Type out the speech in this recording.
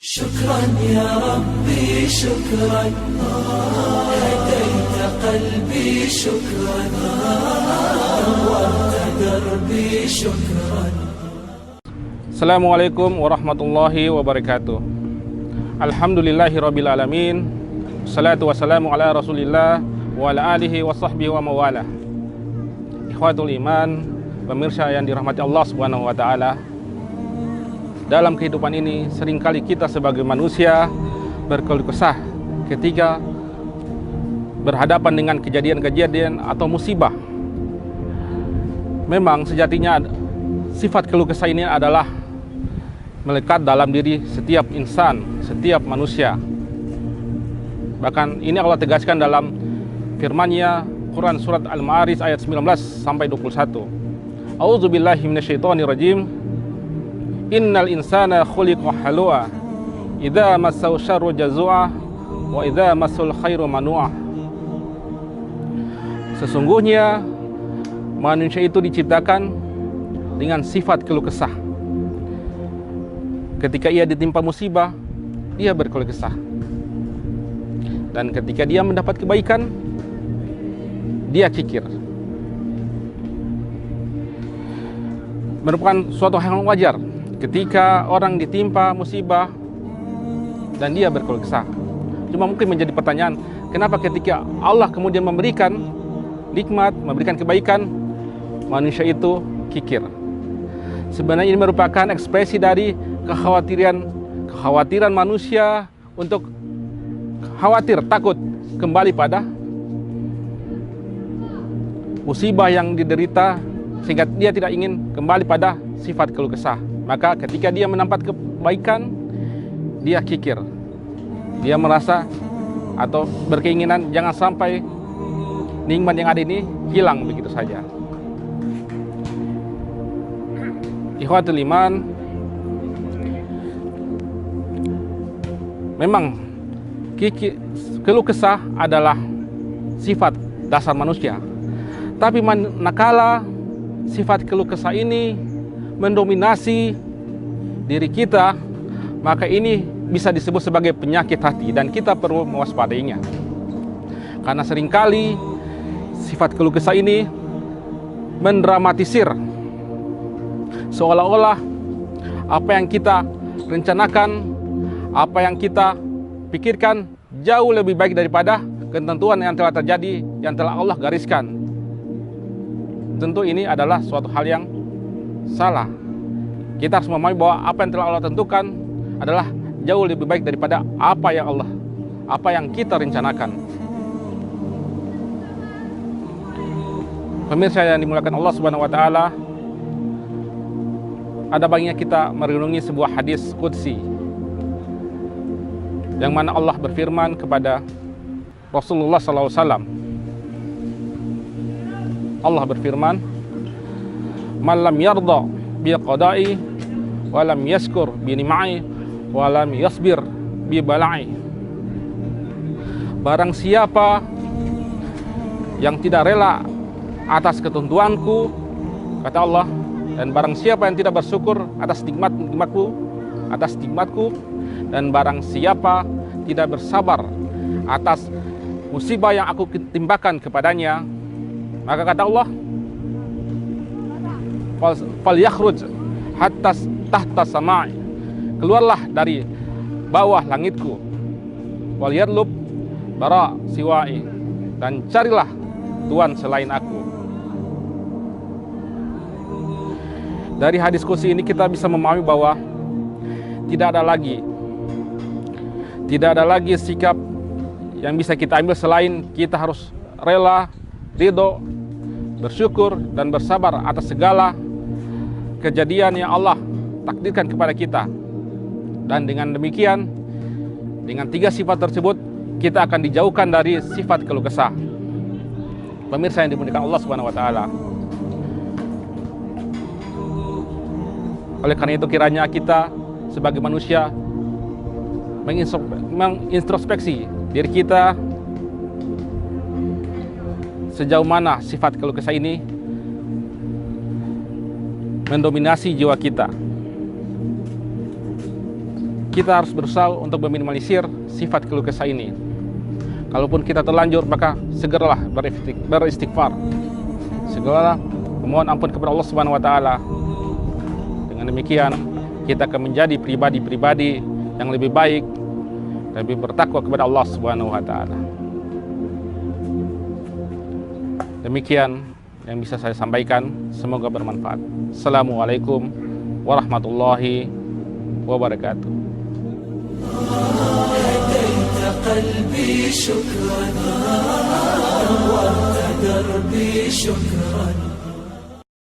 شكرا يا ربي شكرا هديت قلبي شكرا نورت دربي شكرا. Assalamualaikum warahmatullahi wabarakatuh. Alhamdulillahirabbil alamin. Wassalatu wassalamu ala Rasulillah wa ala alihi wa sahbihi wa mawalah. Ikhwatul iman, pemirsa yang dirahmati Allah Subhanahu wa taala. Dalam kehidupan ini seringkali kita sebagai manusia berkeluh kesah ketika berhadapan dengan kejadian-kejadian atau musibah. Memang sejatinya sifat keluh kesah ini adalah melekat dalam diri setiap insan, setiap manusia. Bahkan ini Allah tegaskan dalam firman-Nya Quran surat Al-Ma'arij ayat 19 sampai 21. A'udzubillahi minasyaitonirrajim. Innal insana khuliqa halua idza massahu syarru jazua wa idza massul khairu manua. Sesungguhnya manusia itu diciptakan dengan sifat keluh kesah. Ketika ia ditimpa musibah, dia berkeluh kesah. Dan ketika dia mendapat kebaikan, dia kikir. Merupakan suatu hal yang wajar ketika orang ditimpa musibah dan dia berkeluh kesah. Cuma mungkin menjadi pertanyaan, kenapa ketika Allah kemudian memberikan nikmat, memberikan kebaikan, manusia itu kikir? Sebenarnya ini merupakan ekspresi dari kekhawatiran manusia untuk khawatir, takut kembali pada musibah yang diderita, sehingga dia tidak ingin kembali pada sifat keluh kesah. Maka ketika dia mendapat kebaikan, dia kikir. Dia merasa atau berkeinginan jangan sampai nikmat yang ada ini hilang begitu saja. Ikhwatul iman, memang keluh kesah adalah sifat dasar manusia. Tapi manakala sifat keluh kesah ini mendominasi diri kita, maka ini bisa disebut sebagai penyakit hati dan kita perlu mewaspadainya. Karena seringkali sifat keluh kesah ini mendramatisir, seolah-olah apa yang kita rencanakan, apa yang kita pikirkan jauh lebih baik daripada ketentuan yang telah terjadi, yang telah Allah gariskan. Tentu ini adalah suatu hal yang salah. Kita harus memahami bahwa apa yang telah Allah tentukan adalah jauh lebih baik daripada apa yang kita rencanakan. Pemirsa yang dimuliakan Allah Subhanahu wa taala, ada baiknya kita merenungi sebuah hadis qudsi yang mana Allah berfirman kepada Rasulullah SAW. Allah berfirman, "Man lam yarda bi qada'i wa lam yashkur bi ni'ma'i wa lam yasbir bi bala'i." Barang siapa yang tidak rela atas ketentuanku, kata Allah, dan barang siapa yang tidak bersyukur atas nikmatku, dan barang siapa tidak bersabar atas musibah yang aku timpakan kepadanya, maka kata Allah, fal yakhruj hatta tahta sama'i, keluarlah dari bawah langitku, wal yadlub bara siwa'i, dan carilah Tuhan selain aku. Dari hadis qudsi ini kita bisa memahami bahwa tidak ada lagi sikap yang bisa kita ambil selain kita harus rela, ridho, bersyukur dan bersabar atas segala kejadian yang Allah takdirkan kepada kita. Dan dengan demikian, dengan 3 sifat tersebut, kita akan dijauhkan dari sifat keluh kesah. Pemirsa yang dimuliakan Allah Subhanahu wa taala. Oleh karena itu kiranya kita sebagai manusia mengintrospeksi diri kita, sejauh mana sifat keluh kesah ini mendominasi jiwa kita. kita harus berusaha untuk meminimalisir sifat keluh kesah ini. Kalaupun kita terlanjur, maka segeralah beristighfar. Segeralah memohon ampun kepada Allah Subhanahu wa taala. Dengan demikian, kita akan menjadi pribadi-pribadi yang lebih baik, lebih bertakwa kepada Allah Subhanahu wa taala. Demikian yang bisa saya sampaikan, semoga bermanfaat. Assalamualaikum warahmatullahi wabarakatuh. هديت قلبي شكرا نورت دربي شكرا